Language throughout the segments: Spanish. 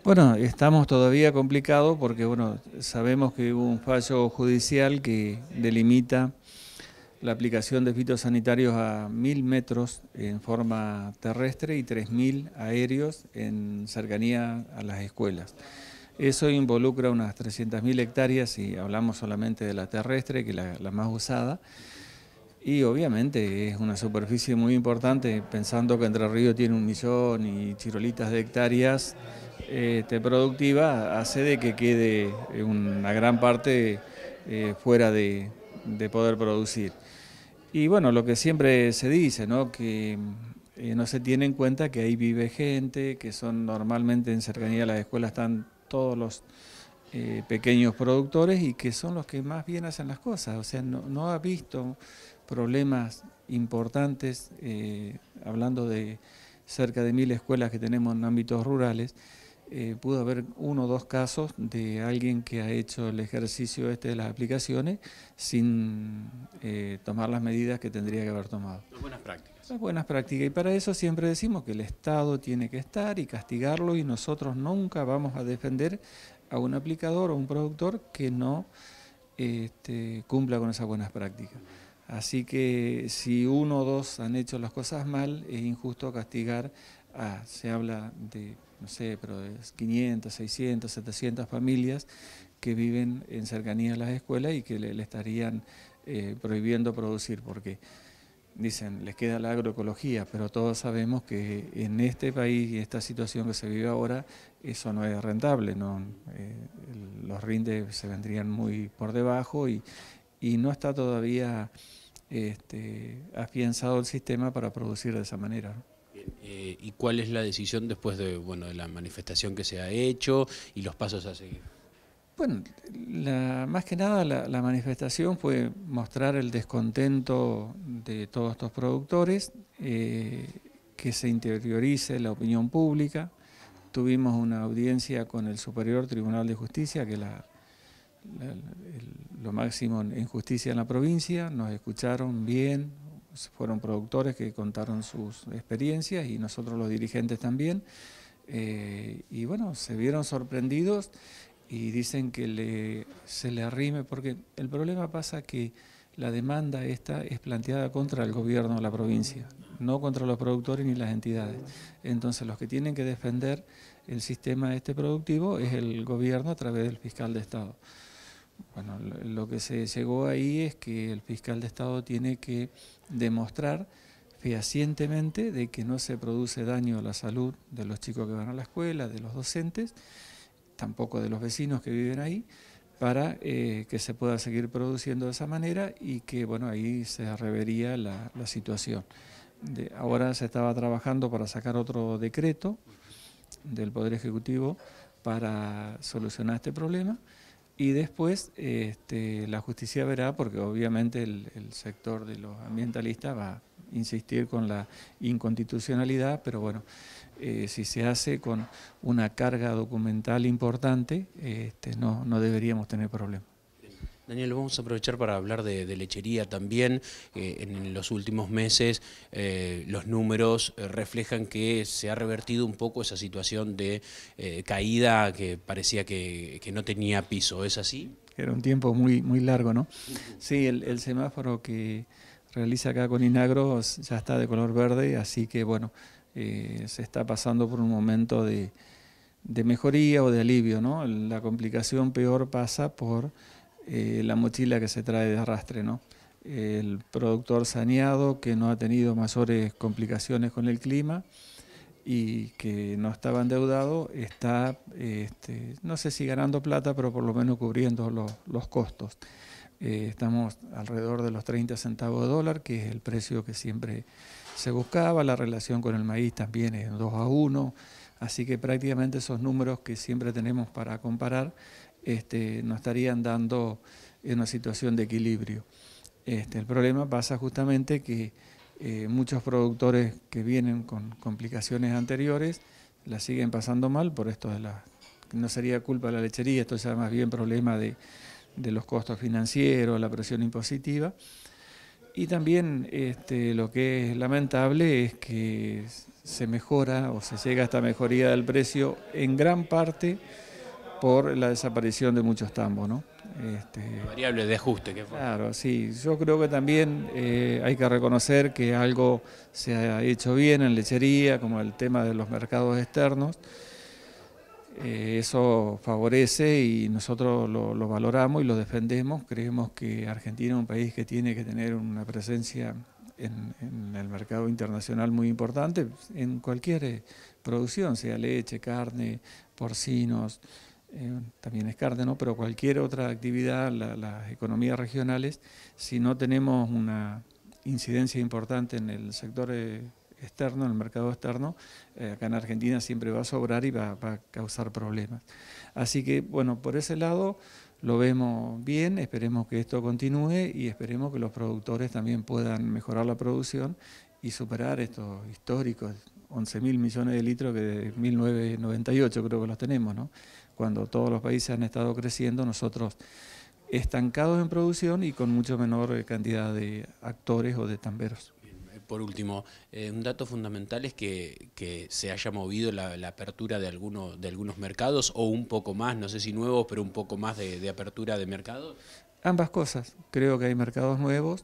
Bueno, estamos todavía complicados porque bueno, sabemos que hubo un fallo judicial que delimita la aplicación de fitosanitarios a 1000 metros en forma terrestre y 3000 aéreos en cercanía a las escuelas. Eso involucra unas 300.000 hectáreas si hablamos solamente de la terrestre, que es la más usada. Y obviamente es una superficie muy importante, pensando que Entre Ríos tiene 1 millón y chirolitas de hectáreas productiva, hace de que quede una gran parte fuera de poder producir. Y bueno, lo que siempre se dice, ¿no? Que no se tiene en cuenta que ahí vive gente, que son normalmente en cercanía a las escuelas están todos los pequeños productores y que son los que más bien hacen las cosas. O sea, no ha visto problemas importantes, hablando de cerca de 1000 escuelas que tenemos en ámbitos rurales. Pudo haber 1 o 2 casos de alguien que ha hecho el ejercicio de las aplicaciones sin tomar las medidas que tendría que haber tomado. Las buenas prácticas. Las buenas prácticas, y para eso siempre decimos que el Estado tiene que estar y castigarlo, y nosotros nunca vamos a defender a un aplicador o un productor que no cumpla con esas buenas prácticas. Así que si 1 o 2 han hecho las cosas mal, es injusto castigar se habla de, no sé, pero de 500, 600, 700 familias que viven en cercanía a las escuelas y que le estarían prohibiendo producir, porque dicen, les queda la agroecología, pero todos sabemos que en este país y esta situación que se vive ahora, eso no es rentable, ¿no? Los rindes se vendrían muy por debajo y no está todavía afianzado el sistema para producir de esa manera, ¿no? ¿Y cuál es la decisión después de, bueno, de la manifestación que se ha hecho y los pasos a seguir? Bueno, más que nada la manifestación fue mostrar el descontento de todos estos productores, que se interiorice la opinión pública. Tuvimos una audiencia con el Superior Tribunal de Justicia, que es lo máximo en justicia en la provincia. Nos escucharon bien, fueron productores que contaron sus experiencias y nosotros los dirigentes también. Y bueno, se vieron sorprendidos y dicen que se le arrime, porque el problema pasa que la demanda esta es planteada contra el gobierno de la provincia, no contra los productores ni las entidades. Entonces los que tienen que defender el sistema productivo es el gobierno a través del fiscal de Estado. Bueno, lo que se llegó ahí es que el fiscal de Estado tiene que demostrar fehacientemente de que no se produce daño a la salud de los chicos que van a la escuela, de los docentes, tampoco de los vecinos que viven ahí, para que se pueda seguir produciendo de esa manera y que, bueno, ahí se revería la situación. Ahora se estaba trabajando para sacar otro decreto del Poder Ejecutivo para solucionar este problema, y después la justicia verá, porque obviamente el sector de los ambientalistas va a insistir con la inconstitucionalidad, pero bueno, si se hace con una carga documental importante, no deberíamos tener problemas. Daniel, vamos a aprovechar para hablar de lechería también. En los últimos meses los números reflejan que se ha revertido un poco esa situación de caída que parecía que no tenía piso, ¿es así? Era un tiempo muy, muy largo, ¿no? Sí, el semáforo que realiza acá con Inagro ya está de color verde, así que bueno, se está pasando por un momento de mejoría o de alivio, ¿no? La complicación peor pasa por la mochila que se trae de arrastre, ¿no? El productor saneado que no ha tenido mayores complicaciones con el clima y que no estaba endeudado está, no sé si ganando plata, pero por lo menos cubriendo los costos. Estamos alrededor de los 30 centavos de dólar, que es el precio que siempre se buscaba. La relación con el maíz también es 2-1, así que prácticamente esos números que siempre tenemos para comparar nos estarían dando en una situación de equilibrio. El problema pasa justamente que muchos productores que vienen con complicaciones anteriores la siguen pasando mal por esto no sería culpa de la lechería, esto ya más bien problema de los costos financieros, la presión impositiva. Y también lo que es lamentable es que se mejora o se llega a esta mejoría del precio en gran parte por la desaparición de muchos tambos, ¿no? Variable de ajuste. Claro, sí. Yo creo que también hay que reconocer que algo se ha hecho bien en lechería, como el tema de los mercados externos. Eso favorece y nosotros lo valoramos y lo defendemos. Creemos que Argentina es un país que tiene que tener una presencia en el mercado internacional muy importante, en cualquier producción, sea leche, carne, porcinos, también es carne, ¿no? Pero cualquier otra actividad, las economías regionales, si no tenemos una incidencia importante en el sector externo, en el mercado externo, acá en Argentina siempre va a sobrar y va a causar problemas. Así que, bueno, por ese lado lo vemos bien, esperemos que esto continúe y esperemos que los productores también puedan mejorar la producción y superar estos históricos 11.000 millones de litros que de 1998 creo que los tenemos, ¿no? Cuando todos los países han estado creciendo, nosotros estancados en producción y con mucho menor cantidad de actores o de tamberos. Por último, un dato fundamental es que se haya movido la apertura de algunos mercados o un poco más, no sé si nuevos, pero un poco más de apertura de mercados. Ambas cosas, creo que hay mercados nuevos,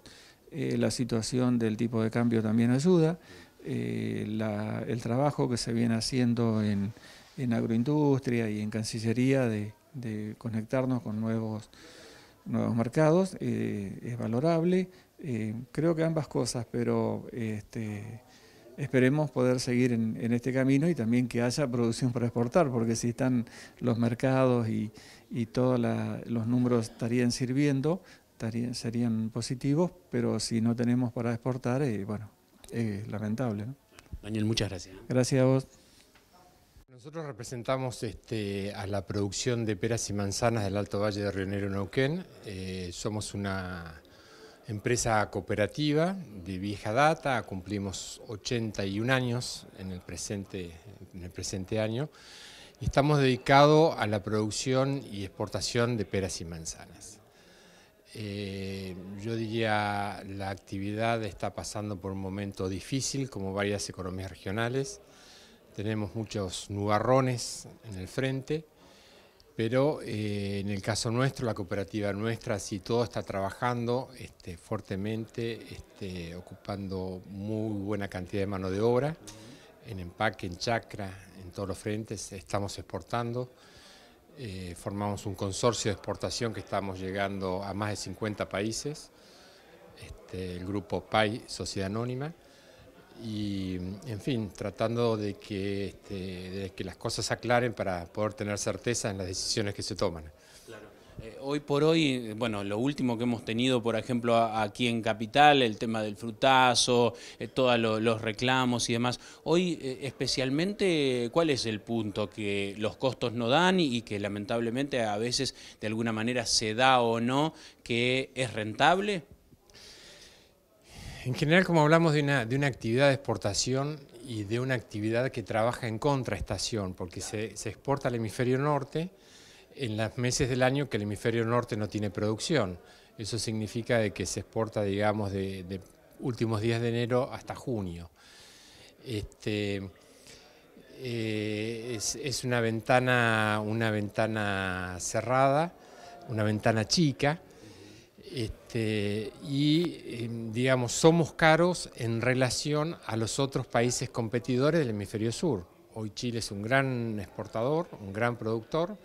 la situación del tipo de cambio también ayuda, el trabajo que se viene haciendo en agroindustria y en Cancillería de conectarnos con nuevos mercados es valorable. Creo que ambas cosas, pero esperemos poder seguir en este camino y también que haya producción para exportar, porque si están los mercados y todos los números estarían sirviendo, serían positivos, pero si no tenemos para exportar, bueno, es lamentable, ¿no? Daniel, muchas gracias. Gracias a vos. Nosotros representamos a la producción de peras y manzanas del Alto Valle de Río Negro, Neuquén. Somos una empresa cooperativa de vieja data, cumplimos 81 años en el presente año y estamos dedicados a la producción y exportación de peras y manzanas. Yo diría la actividad está pasando por un momento difícil como varias economías regionales. Tenemos muchos nubarrones en el frente, pero en el caso nuestro, la cooperativa nuestra, sí todo está trabajando fuertemente, ocupando muy buena cantidad de mano de obra, en empaque, en chacra, en todos los frentes, estamos exportando. Formamos un consorcio de exportación que estamos llegando a más de 50 países, el grupo PAI, Sociedad Anónima. Y, en fin, tratando de que las cosas se aclaren para poder tener certeza en las decisiones que se toman. Claro. Hoy por hoy, bueno, lo último que hemos tenido, por ejemplo, aquí en Capital, el tema del frutazo, todos los reclamos y demás. Hoy, especialmente, ¿cuál es el punto que los costos no dan y que lamentablemente a veces de alguna manera se da o no, que es rentable? En general, como hablamos de una actividad de exportación y de una actividad que trabaja en contraestación, porque se exporta al hemisferio norte en los meses del año que el hemisferio norte no tiene producción. Eso significa de que se exporta, digamos, de últimos días de enero hasta junio. Es una ventana cerrada, una ventana chica. Digamos, somos caros en relación a los otros países competidores del hemisferio sur. Hoy Chile es un gran exportador, un gran productor.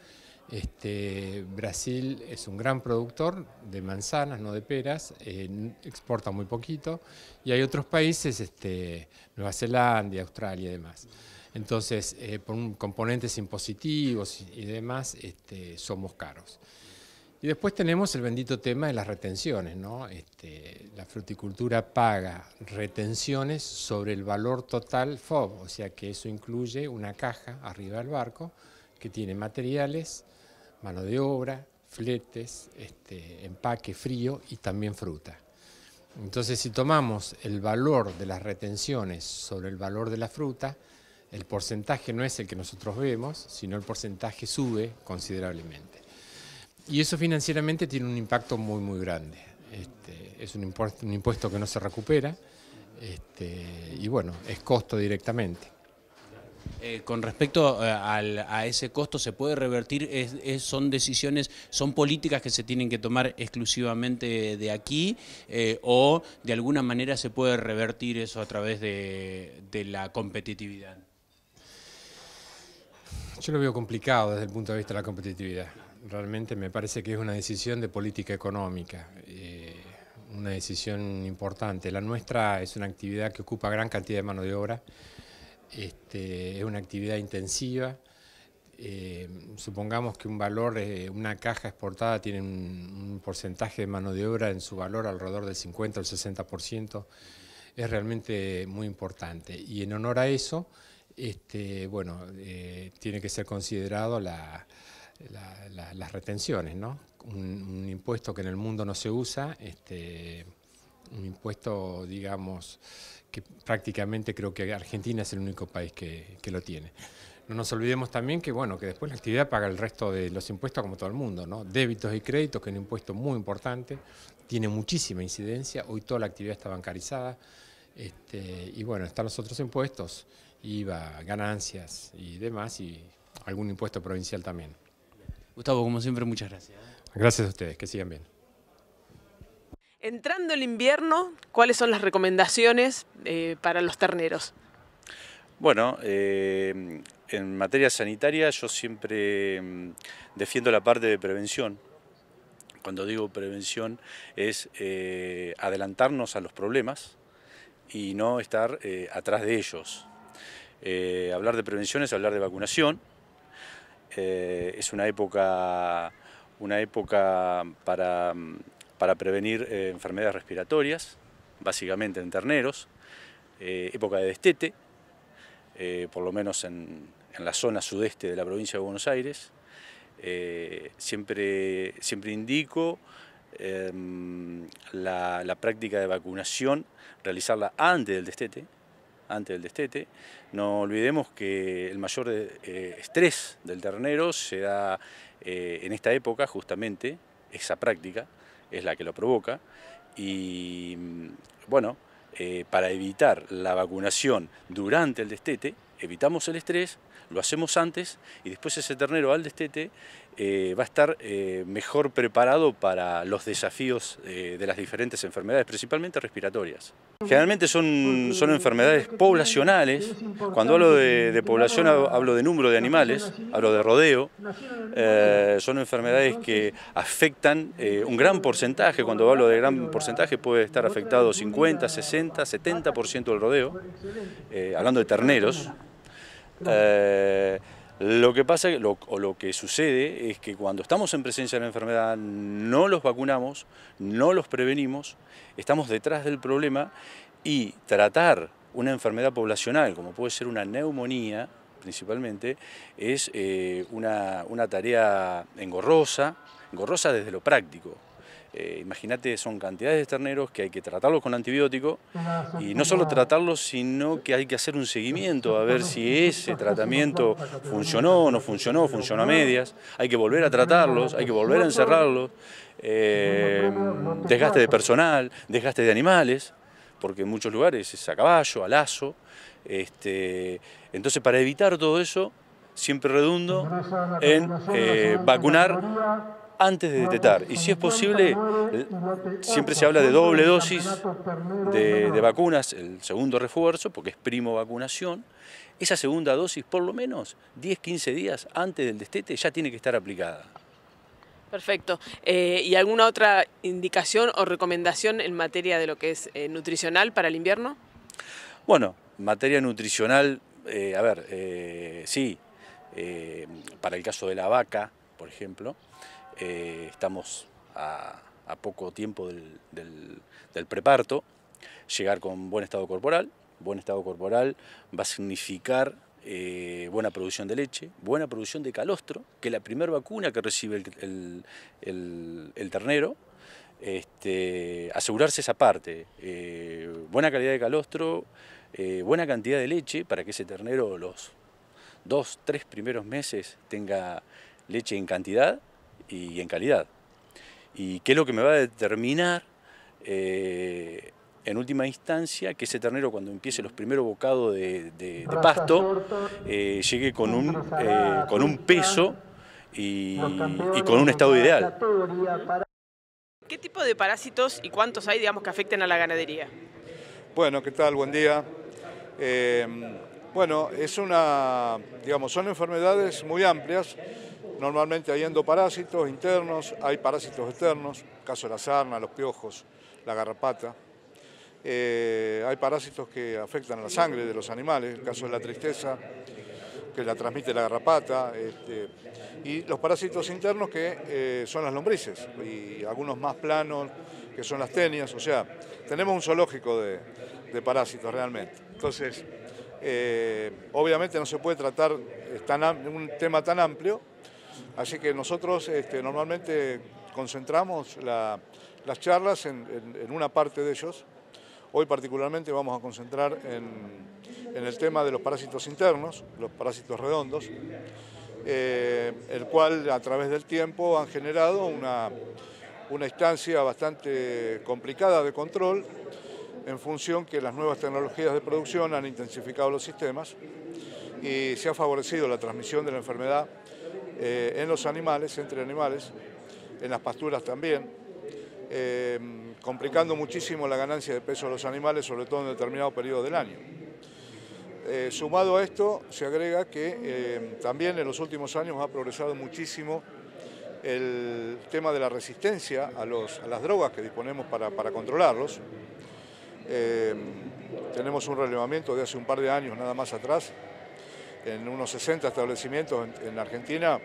Brasil es un gran productor de manzanas, no de peras, exporta muy poquito. Y hay otros países, Nueva Zelanda, Australia y demás. Entonces, por componentes impositivos y demás, somos caros. Y después tenemos el bendito tema de las retenciones, ¿no? La fruticultura paga retenciones sobre el valor total FOB, o sea que eso incluye una caja arriba del barco que tiene materiales, mano de obra, fletes, empaque frío y también fruta. Entonces, si tomamos el valor de las retenciones sobre el valor de la fruta, el porcentaje no es el que nosotros vemos, sino el porcentaje sube considerablemente. Y eso financieramente tiene un impacto muy, muy grande. Es un impuesto que no se recupera, y bueno, es costo directamente. Con respecto a ese costo, ¿se puede revertir? ¿Son decisiones, son políticas que se tienen que tomar exclusivamente de aquí o de alguna manera se puede revertir eso a través de la competitividad? Yo lo veo complicado desde el punto de vista de la competitividad. Realmente me parece que es una decisión de política económica, una decisión importante. La nuestra es una actividad que ocupa gran cantidad de mano de obra. Es una actividad intensiva. Supongamos que un valor, una caja exportada tiene un porcentaje de mano de obra en su valor alrededor del 50 o el 60%. Es realmente muy importante. Y en honor a eso, bueno, tiene que ser considerado las retenciones, ¿no? Un impuesto que en el mundo no se usa, un impuesto, digamos, que prácticamente creo que Argentina es el único país que lo tiene. No nos olvidemos también que, bueno, que después la actividad paga el resto de los impuestos como todo el mundo, ¿no? Débitos y créditos, que es un impuesto muy importante, tiene muchísima incidencia, hoy toda la actividad está bancarizada, y bueno, están los otros impuestos, IVA, ganancias y demás, y algún impuesto provincial también. Gustavo, como siempre, muchas gracias. Gracias a ustedes, que sigan bien. Entrando el invierno, ¿cuáles son las recomendaciones para los terneros? Bueno, en materia sanitaria yo siempre defiendo la parte de prevención. Cuando digo prevención es adelantarnos a los problemas y no estar atrás de ellos. Hablar de prevención es hablar de vacunación. Es una época para prevenir enfermedades respiratorias, básicamente en terneros, época de destete, por lo menos en la zona sudeste de la provincia de Buenos Aires. Siempre indico la práctica de vacunación, realizarla antes del destete. No olvidemos que el mayor estrés del ternero se da en esta época, justamente, esa práctica es la que lo provoca, y bueno, para evitar la vacunación durante el destete, evitamos el estrés, lo hacemos antes y después ese ternero al destete va a estar mejor preparado para los desafíos de las diferentes enfermedades, principalmente respiratorias. Generalmente son enfermedades poblacionales. Cuando hablo de población hablo de número de animales, hablo de rodeo. Son enfermedades que afectan un gran porcentaje. Cuando hablo de gran porcentaje puede estar afectado 50, 60, 70% del rodeo, hablando de terneros. Lo que pasa, o lo que sucede es que cuando estamos en presencia de la enfermedad no los vacunamos, no los prevenimos, estamos detrás del problema, y tratar una enfermedad poblacional como puede ser una neumonía principalmente es una tarea engorrosa desde lo práctico. Imagínate, son cantidades de terneros que hay que tratarlos con antibiótico, y no solo tratarlos, sino que hay que hacer un seguimiento a ver si ese tratamiento funcionó o no funcionó, funcionó a medias, hay que volver a tratarlos, hay que volver a encerrarlos, desgaste de personal, desgaste de animales, porque en muchos lugares es a caballo, a lazo. Entonces, para evitar todo eso, siempre redundo en vacunar antes de destetar, y si es posible, siempre se habla de doble dosis de vacunas, el segundo refuerzo, porque es primo vacunación. Esa segunda dosis, por lo menos 10-15 días antes del destete, ya tiene que estar aplicada. Perfecto. ¿Y alguna otra indicación o recomendación en materia de lo que es nutricional para el invierno? Bueno, materia nutricional, sí, para el caso de la vaca, por ejemplo, estamos a poco tiempo del preparto. Llegar con buen estado corporal va a significar buena producción de leche, buena producción de calostro, que es la primera vacuna que recibe el ternero. Asegurarse esa parte, buena calidad de calostro, buena cantidad de leche, para que ese ternero los 2-3 primeros meses tenga leche en cantidad y en calidad. ¿Y qué es lo que me va a determinar en última instancia, que ese ternero cuando empiece los primeros bocados de pasto, llegue con un peso y con un estado ideal. ¿Qué tipo de parásitos y cuántos hay, digamos, que afecten a la ganadería? Bueno, ¿qué tal? Buen día. Bueno, son enfermedades muy amplias. Normalmente hay endoparásitos internos, hay parásitos externos, el caso de la sarna, los piojos, la garrapata. Hay parásitos que afectan a la sangre de los animales, el caso de la tristeza, que la transmite la garrapata, y los parásitos internos que son las lombrices, y algunos más planos que son las tenias. O sea, tenemos un zoológico de parásitos realmente. Entonces, obviamente no se puede tratar un tema tan amplio, así que nosotros normalmente concentramos las charlas en una parte de ellos. Hoy particularmente vamos a concentrar en el tema de los parásitos internos, los parásitos redondos, el cual a través del tiempo han generado una instancia bastante complicada de control, en función que las nuevas tecnologías de producción han intensificado los sistemas y se ha favorecido la transmisión de la enfermedad en los animales, entre animales, en las pasturas también, complicando muchísimo la ganancia de peso de los animales, sobre todo en determinado periodo del año. Sumado a esto, se agrega que también en los últimos años ha progresado muchísimo el tema de la resistencia a las drogas que disponemos para controlarlos. Tenemos un relevamiento de hace un par de años nada más atrás, en unos 60 establecimientos en Argentina,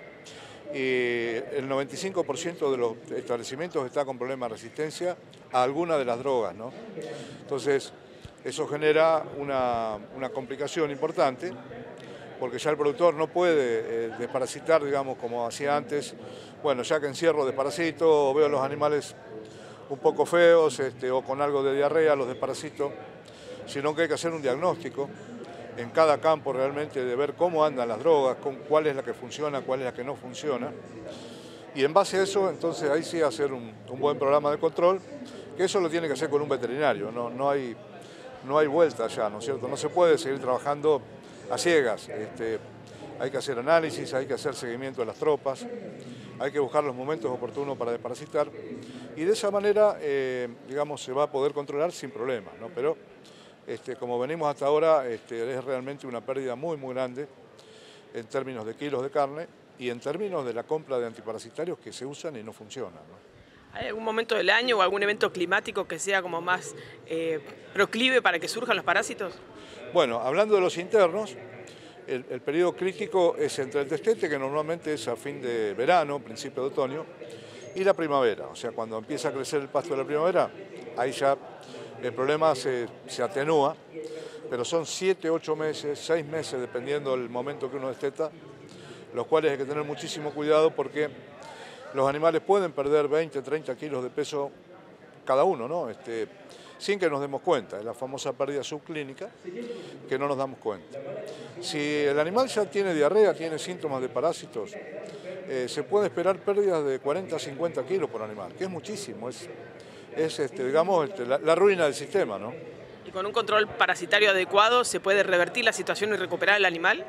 y el 95% de los establecimientos está con problemas de resistencia a alguna de las drogas, ¿no? Entonces, eso genera una complicación importante, porque ya el productor no puede desparasitar, digamos, como hacía antes. Bueno, ya que encierro desparasito, o veo los animales un poco feos o con algo de diarrea, los desparasito, sino que hay que hacer un diagnóstico en cada campo realmente de ver cómo andan las drogas, cuál es la que funciona, cuál es la que no funciona. Y en base a eso, entonces ahí sí hacer un buen programa de control, que eso lo tiene que hacer con un veterinario, no hay vuelta ya, ¿no es cierto? No se puede seguir trabajando a ciegas. Hay que hacer análisis, hay que hacer seguimiento de las tropas, hay que buscar los momentos oportunos para desparasitar, y de esa manera, digamos, se va a poder controlar sin problemas, ¿no? Pero como venimos hasta ahora, es realmente una pérdida muy, muy grande en términos de kilos de carne y en términos de la compra de antiparasitarios que se usan y no funcionan, ¿no? ¿Hay algún momento del año o algún evento climático que sea como más proclive para que surjan los parásitos? Bueno, hablando de los internos, el periodo crítico es entre el destete, que normalmente es a fin de verano, principio de otoño, y la primavera. O sea, cuando empieza a crecer el pasto de la primavera, ahí ya el problema se atenúa, pero son 7, 8 meses, 6 meses, dependiendo del momento que uno desteta, los cuales hay que tener muchísimo cuidado porque los animales pueden perder 20, 30 kilos de peso cada uno, ¿no? Sin que nos demos cuenta, es la famosa pérdida subclínica que no nos damos cuenta. Si el animal ya tiene diarrea, tiene síntomas de parásitos, se puede esperar pérdidas de 40 a 50 kilos por animal, que es muchísimo, es digamos, la ruina del sistema, ¿no? ¿Y con un control parasitario adecuado se puede revertir la situación y recuperar el animal?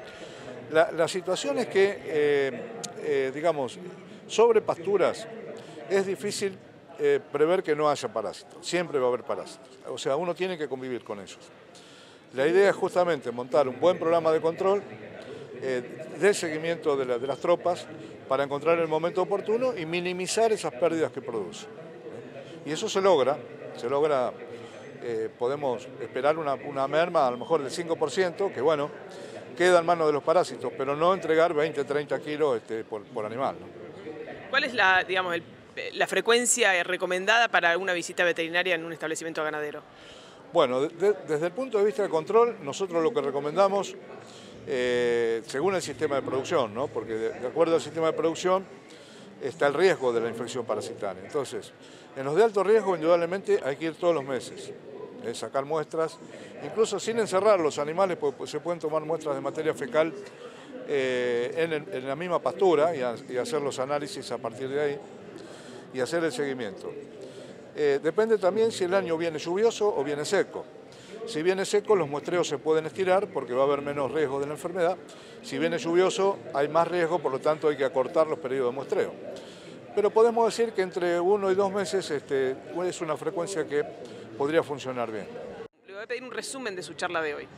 La situación es que, digamos, sobre pasturas es difícil prever que no haya parásitos, siempre va a haber parásitos, o sea, uno tiene que convivir con ellos. La idea es justamente montar un buen programa de control, de seguimiento de las tropas, para encontrar el momento oportuno y minimizar esas pérdidas que produce. Y eso se logra, podemos esperar una merma a lo mejor del 5%, que bueno, queda en manos de los parásitos, pero no entregar 20, 30 kilos por animal, ¿no? ¿Cuál es la frecuencia recomendada para una visita veterinaria en un establecimiento ganadero? Bueno, desde el punto de vista de control, nosotros lo que recomendamos, según el sistema de producción, ¿no? Porque de acuerdo al sistema de producción está el riesgo de la infección parasitaria. Entonces, en los de alto riesgo, indudablemente, hay que ir todos los meses, sacar muestras, incluso sin encerrar los animales, porque se pueden tomar muestras de materia fecal en la misma pastura y hacer los análisis a partir de ahí y hacer el seguimiento. Depende también si el año viene lluvioso o viene seco. Si viene seco, los muestreos se pueden estirar porque va a haber menos riesgo de la enfermedad. Si viene lluvioso, hay más riesgo, por lo tanto hay que acortar los periodos de muestreo. Pero podemos decir que entre 1 y 2 meses es una frecuencia que podría funcionar bien. Le voy a pedir un resumen de su charla de hoy.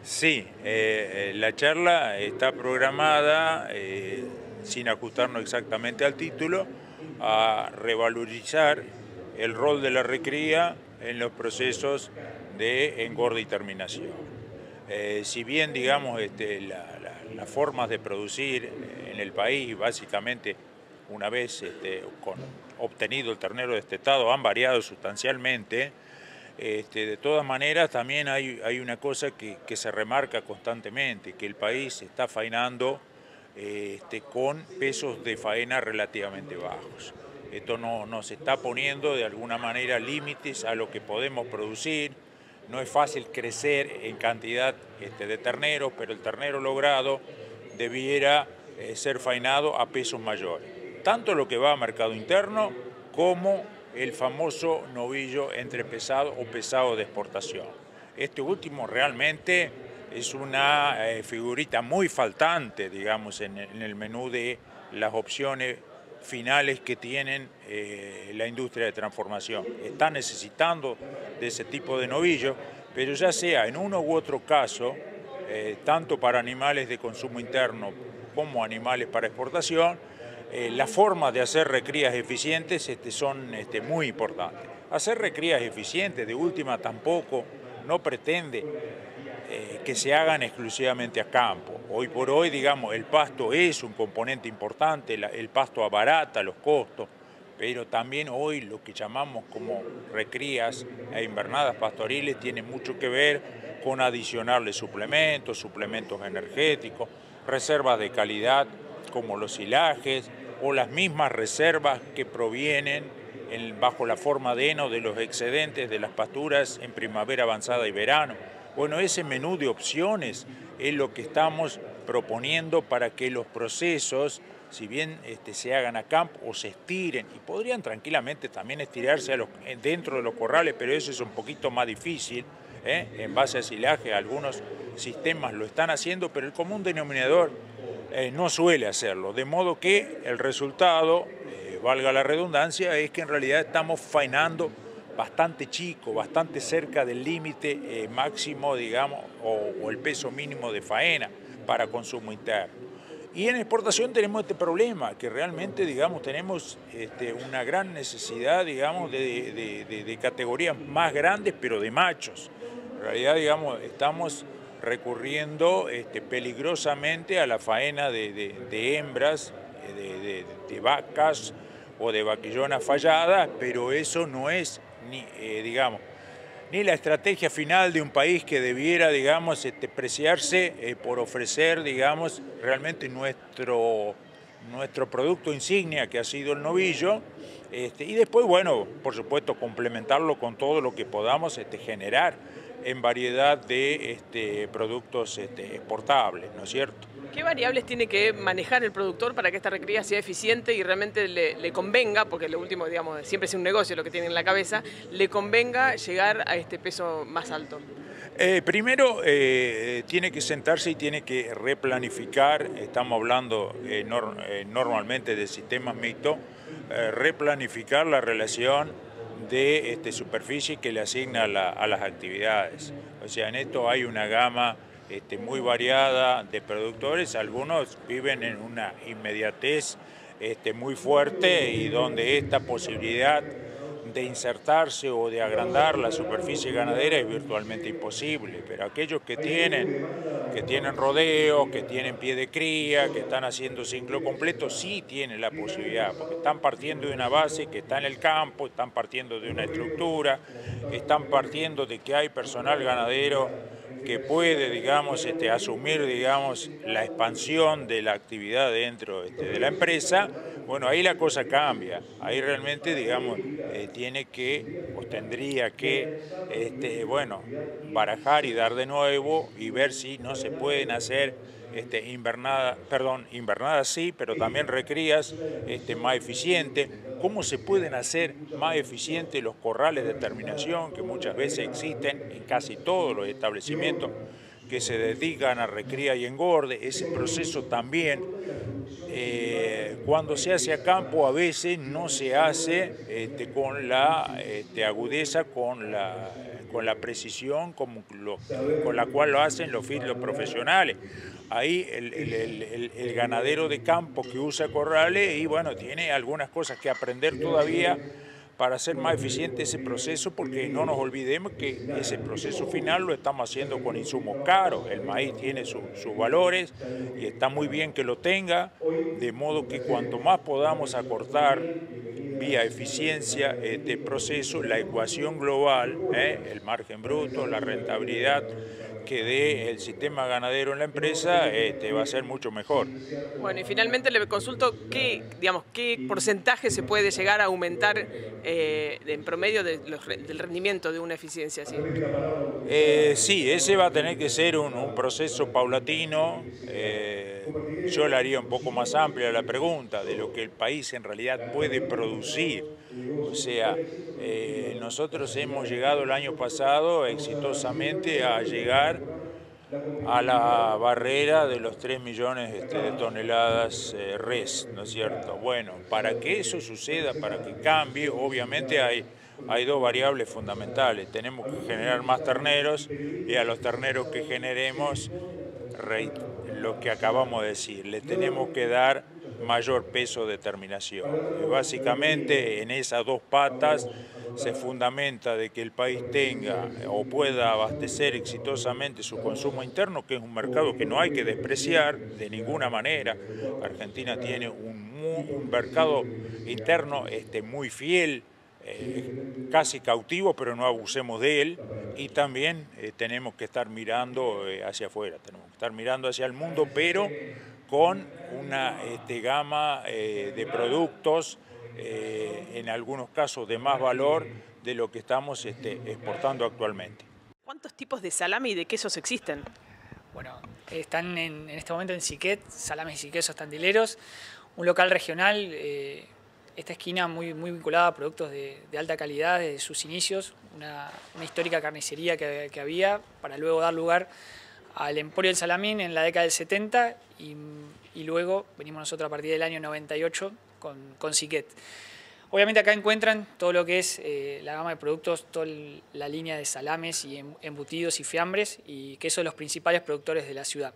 Sí, la charla está programada, sin ajustarnos exactamente al título, a revalorizar el rol de la recría en los procesos de engorde y terminación. Si bien, digamos, las formas de producir en el país, básicamente, una vez obtenido el ternero destetado, han variado sustancialmente, de todas maneras también hay una cosa que se remarca constantemente, que el país está faenando con pesos de faena relativamente bajos. Esto nos está poniendo de alguna manera límites a lo que podemos producir. No es fácil crecer en cantidad de terneros, pero el ternero logrado debiera ser faenado a pesos mayores. Tanto lo que va a mercado interno como el famoso novillo entrepesado o pesado de exportación. Este último realmente es una figurita muy faltante, digamos, en el menú de las opciones finales que tienen la industria de transformación. Está necesitando de ese tipo de novillo, pero ya sea en uno u otro caso, tanto para animales de consumo interno como animales para exportación, las formas de hacer recrías eficientes son muy importantes. Hacer recrías eficientes, de última, tampoco no pretende que se hagan exclusivamente a campo. Hoy por hoy, digamos, el pasto es un componente importante, el pasto abarata los costos, pero también hoy lo que llamamos como recrías e invernadas pastoriles tiene mucho que ver con adicionarle suplementos energéticos, reservas de calidad como los silajes o las mismas reservas que provienen bajo la forma de heno de los excedentes de las pasturas en primavera avanzada y verano. Bueno, ese menú de opciones es lo que estamos proponiendo para que los procesos, si bien se hagan a campo o se estiren, y podrían tranquilamente también estirarse dentro de los corrales, pero eso es un poquito más difícil, en base a silaje, algunos sistemas lo están haciendo, pero el común denominador no suele hacerlo, de modo que el resultado, valga la redundancia, es que en realidad estamos faenando bastante chico, bastante cerca del límite máximo, digamos, o el peso mínimo de faena para consumo interno. Y en exportación tenemos este problema, que realmente, digamos, tenemos una gran necesidad, digamos, de categorías más grandes, pero de machos. En realidad, digamos, estamos recurriendo peligrosamente a la faena de hembras, de vacas o de vaquillonas falladas, pero eso no es ni la estrategia final de un país que debiera, digamos, preciarse por ofrecer, digamos, realmente nuestro producto insignia, que ha sido el novillo, y después, bueno, por supuesto, complementarlo con todo lo que podamos generar en variedad de productos exportables, ¿no es cierto? ¿Qué variables tiene que manejar el productor para que esta recría sea eficiente y realmente le convenga, porque lo último, digamos, siempre es un negocio lo que tiene en la cabeza, le convenga llegar a este peso más alto? Primero, tiene que sentarse y tiene que replanificar, estamos hablando normalmente de sistemas mixtos, replanificar la relación de superficie que le asigna a las actividades. O sea, en esto hay una gama muy variada de productores, algunos viven en una inmediatez muy fuerte y donde esta posibilidad de insertarse o de agrandar la superficie ganadera es virtualmente imposible, pero aquellos que tienen rodeo, que tienen pie de cría, que están haciendo ciclo completo, sí tienen la posibilidad, porque están partiendo de una base que está en el campo, están partiendo de una estructura, están partiendo de que hay personal ganadero que puede, digamos, asumir, digamos, la expansión de la actividad dentro de la empresa, Bueno, ahí la cosa cambia, ahí realmente, digamos, tiene que, o tendría que, bueno, barajar y dar de nuevo y ver si no se pueden hacer invernadas sí, pero también recrías más eficientes. ¿Cómo se pueden hacer más eficientes los corrales de terminación que muchas veces existen en casi todos los establecimientos que se dedican a recría y engorde? Ese proceso también, cuando se hace a campo, a veces no se hace con la agudeza, con la precisión con la cual lo hacen los profesionales. Ahí el ganadero de campo que usa corrales y bueno, tiene algunas cosas que aprender todavía para hacer más eficiente ese proceso, porque no nos olvidemos que ese proceso final lo estamos haciendo con insumos caros. El maíz tiene sus valores y está muy bien que lo tenga, de modo que cuanto más podamos acortar vía eficiencia este proceso, la ecuación global, el margen bruto, la rentabilidad que dé el sistema ganadero en la empresa va a ser mucho mejor. Bueno, y finalmente le consulto qué porcentaje se puede llegar a aumentar en promedio del rendimiento de una eficiencia así. Sí, ese va a tener que ser un proceso paulatino. Yo le haría un poco más amplia la pregunta de lo que el país en realidad puede producir. O sea, nosotros hemos llegado el año pasado exitosamente a llegar a la barrera de los 3 millones de toneladas res, ¿no es cierto? Bueno, para que eso suceda, para que cambie, obviamente hay dos variables fundamentales. Tenemos que generar más terneros y a los terneros que generemos, lo que acabamos de decir, le tenemos que dar mayor peso de terminación. Básicamente en esas dos patas se fundamenta de que el país tenga o pueda abastecer exitosamente su consumo interno, que es un mercado que no hay que despreciar de ninguna manera. Argentina tiene un mercado interno muy fiel, casi cautivo, pero no abusemos de él, y también tenemos que estar mirando hacia afuera, tenemos que estar mirando hacia el mundo, pero con una gama de productos, en algunos casos de más valor de lo que estamos exportando actualmente. ¿Cuántos tipos de salame y de quesos existen? Bueno, están en este momento en Siquet, Salames y Quesos Tandileros, un local regional, esta esquina muy vinculada a productos de alta calidad desde sus inicios, una histórica carnicería que había, para luego dar lugar al Emporio del Salamín en la década del 70 y luego venimos nosotros a partir del año 98 con Siquet. Obviamente acá encuentran todo lo que es la gama de productos, toda la línea de salames y embutidos y fiambres, y que son los principales productores de la ciudad.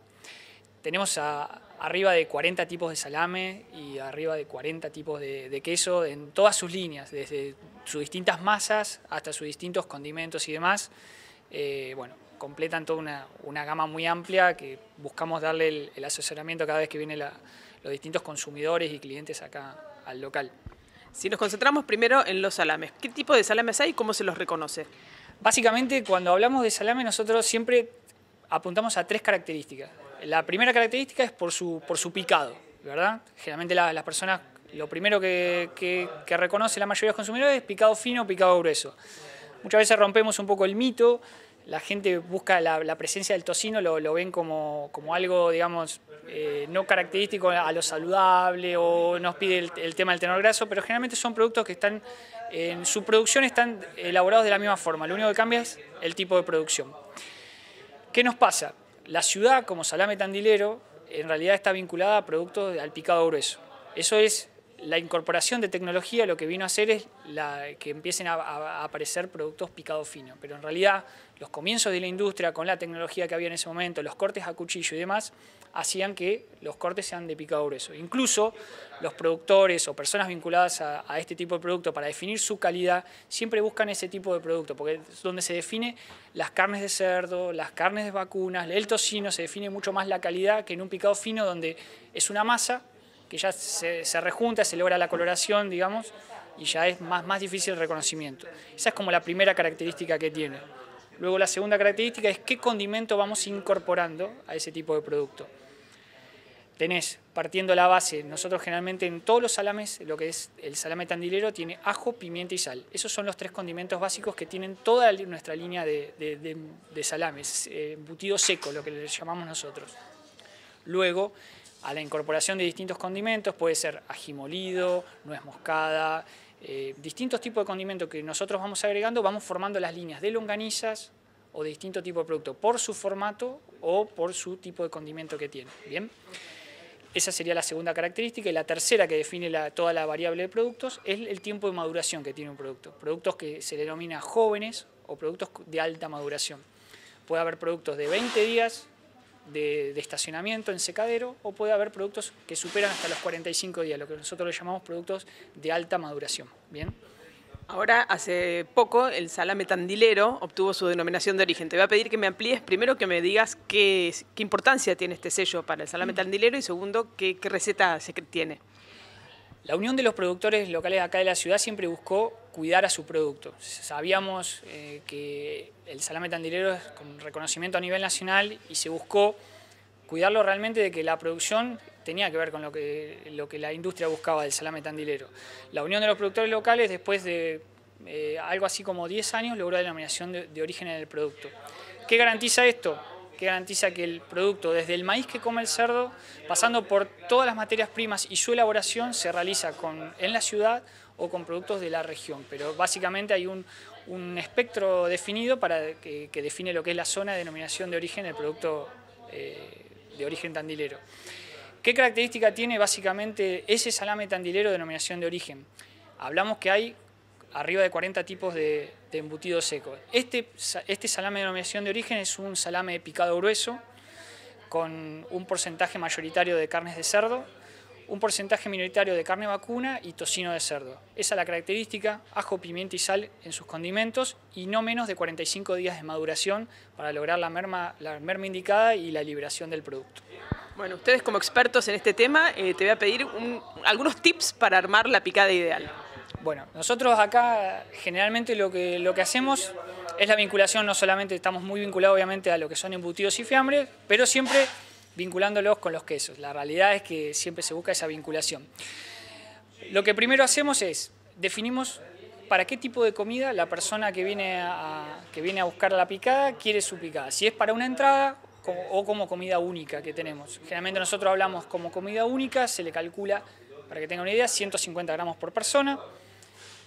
Tenemos arriba de 40 tipos de salame y arriba de 40 tipos de queso en todas sus líneas, desde sus distintas masas hasta sus distintos condimentos y demás. Bueno, completan toda una gama muy amplia que buscamos darle el asesoramiento cada vez que vienen los distintos consumidores y clientes acá al local. Si nos concentramos primero en los salames, ¿qué tipo de salames hay y cómo se los reconoce? Básicamente, cuando hablamos de salame, nosotros siempre apuntamos a 3 características. La primera característica es por su picado, ¿verdad? Generalmente las personas, lo primero que reconoce la mayoría de los consumidores es picado fino o picado grueso. Muchas veces rompemos un poco el mito, la gente busca la presencia del tocino, lo ven como algo, digamos, no característico a lo saludable, o nos pide el tema del tenor graso, pero generalmente son productos que están, en su producción están elaborados de la misma forma, lo único que cambia es el tipo de producción. ¿Qué nos pasa? La ciudad, como salame tandilero, en realidad está vinculada a productos al picado grueso. Eso es la incorporación de tecnología, lo que vino a hacer es que empiecen a aparecer productos picados finos, pero en realidad los comienzos de la industria con la tecnología que había en ese momento, los cortes a cuchillo y demás, hacían que los cortes sean de picado grueso. Incluso los productores o personas vinculadas a este tipo de producto para definir su calidad siempre buscan ese tipo de producto, porque es donde se define las carnes de cerdo, las carnes de vacunas, el tocino, se define mucho más la calidad que en un picado fino donde es una masa que ya se rejunta, se logra la coloración, digamos, y ya es más difícil el reconocimiento. Esa es como la primera característica que tiene. Luego la segunda característica es qué condimento vamos incorporando a ese tipo de producto. tenés, partiendo la base, nosotros generalmente en todos los salames, lo que es el salame tandilero, tiene ajo, pimienta y sal. Esos son los 3 condimentos básicos que tienen toda nuestra línea de salames, embutido seco, lo que le llamamos nosotros. Luego, a la incorporación de distintos condimentos, puede ser ají molido, nuez moscada, distintos tipos de condimentos que nosotros vamos agregando, vamos formando las líneas de longanizas o de distinto tipo de producto, por su formato o por su tipo de condimento que tiene. ¿Bien? Esa sería la segunda característica. Y la tercera, que define toda la variable de productos, es el tiempo de maduración que tiene un producto. Productos que se denomina jóvenes o productos de alta maduración. Puede haber productos de 20 días de estacionamiento en secadero, o puede haber productos que superan hasta los 45 días, lo que nosotros le llamamos productos de alta maduración. ¿Bien? Ahora, hace poco, el salame tandilero obtuvo su denominación de origen. Te voy a pedir que me amplíes, primero que me digas qué importancia tiene este sello para el salame tandilero y segundo, qué receta tiene. La Unión de los Productores Locales acá de la ciudad siempre buscó cuidar a su producto. Sabíamos que el salame tandilero es con reconocimiento a nivel nacional y se buscó cuidarlo realmente de que la producción tenía que ver con lo que la industria buscaba del salame tandilero. La Unión de los Productores Locales, después de algo así como 10 años, logró la denominación de origen en el producto. ¿Qué garantiza esto? Que garantiza que el producto, desde el maíz que come el cerdo, pasando por todas las materias primas y su elaboración, se realiza en la ciudad o con productos de la región. Pero básicamente hay un espectro definido que define lo que es la zona de denominación de origen del producto de origen tandilero. ¿Qué característica tiene básicamente ese salame tandilero de denominación de origen? Hablamos que hay arriba de 40 tipos de embutido seco. Este salame de denominación de origen es un salame picado grueso, con un porcentaje mayoritario de carnes de cerdo, un porcentaje minoritario de carne vacuna y tocino de cerdo. Esa es la característica, ajo, pimienta y sal en sus condimentos y no menos de 45 días de maduración para lograr la merma indicada y la liberación del producto. Bueno, ustedes como expertos en este tema, te voy a pedir algunos tips para armar la picada ideal. Bueno, nosotros acá generalmente lo que hacemos es la vinculación, no solamente estamos muy vinculados obviamente a lo que son embutidos y fiambres, pero siempre vinculándolos con los quesos. La realidad es que siempre se busca esa vinculación. Lo que primero hacemos es, definimos para qué tipo de comida la persona que viene a buscar la picada quiere su picada. Si es para una entrada o como comida única que tenemos. Generalmente nosotros hablamos como comida única, se le calcula, para que tengan una idea, 150 gramos por persona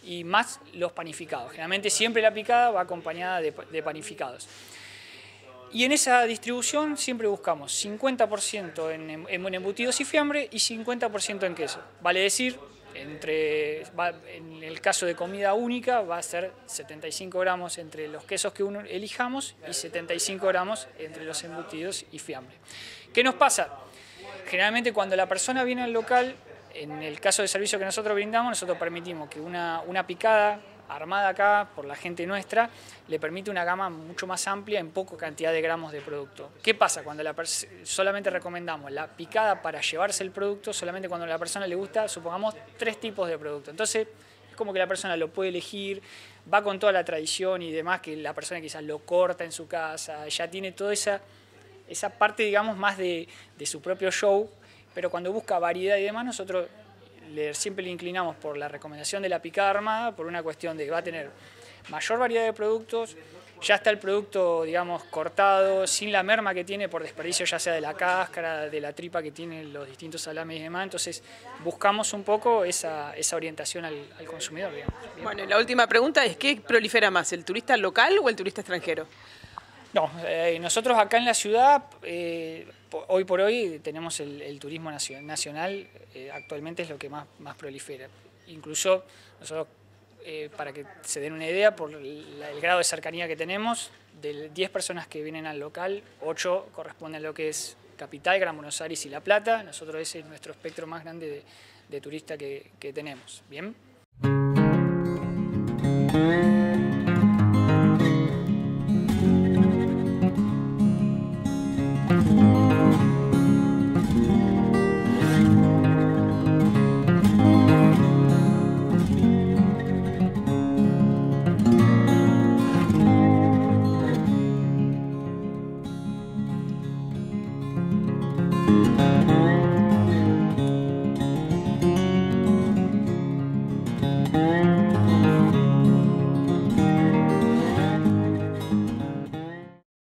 y más los panificados. Generalmente siempre la picada va acompañada de panificados. Y en esa distribución siempre buscamos 50% en embutidos y fiambre y 50% en queso. Vale decir, en el caso de comida única va a ser 75 gramos entre los quesos que uno elijamos y 75 gramos entre los embutidos y fiambre. ¿Qué nos pasa? Generalmente cuando la persona viene al local, en el caso de servicio que nosotros brindamos, nosotros permitimos que una picada armada acá por la gente nuestra le permite una gama mucho más amplia en poca cantidad de gramos de producto. ¿Qué pasa? Cuando solamente recomendamos la picada para llevarse el producto, solamente cuando a la persona le gusta, supongamos 3 tipos de producto. Entonces es como que la persona lo puede elegir, va con toda la tradición y demás, que la persona quizás lo corta en su casa, ya tiene toda esa parte, digamos, más de su propio show, pero cuando busca variedad y demás, nosotros siempre le inclinamos por la recomendación de la picada armada, por una cuestión de que va a tener mayor variedad de productos, ya está el producto, digamos, cortado, sin la merma que tiene por desperdicio, ya sea de la cáscara, de la tripa que tienen los distintos salames y demás. Entonces buscamos un poco esa orientación al consumidor, digamos. Bueno, y la última pregunta es, ¿qué prolifera más, el turista local o el turista extranjero? No, nosotros acá en la ciudad, hoy por hoy tenemos el turismo nacional, actualmente es lo que más prolifera. Incluso nosotros, para que se den una idea, por el grado de cercanía que tenemos, de 10 personas que vienen al local, 8 corresponden a lo que es Capital, Gran Buenos Aires y La Plata. Nosotros ese es nuestro espectro más grande de turista que tenemos. ¿Bien?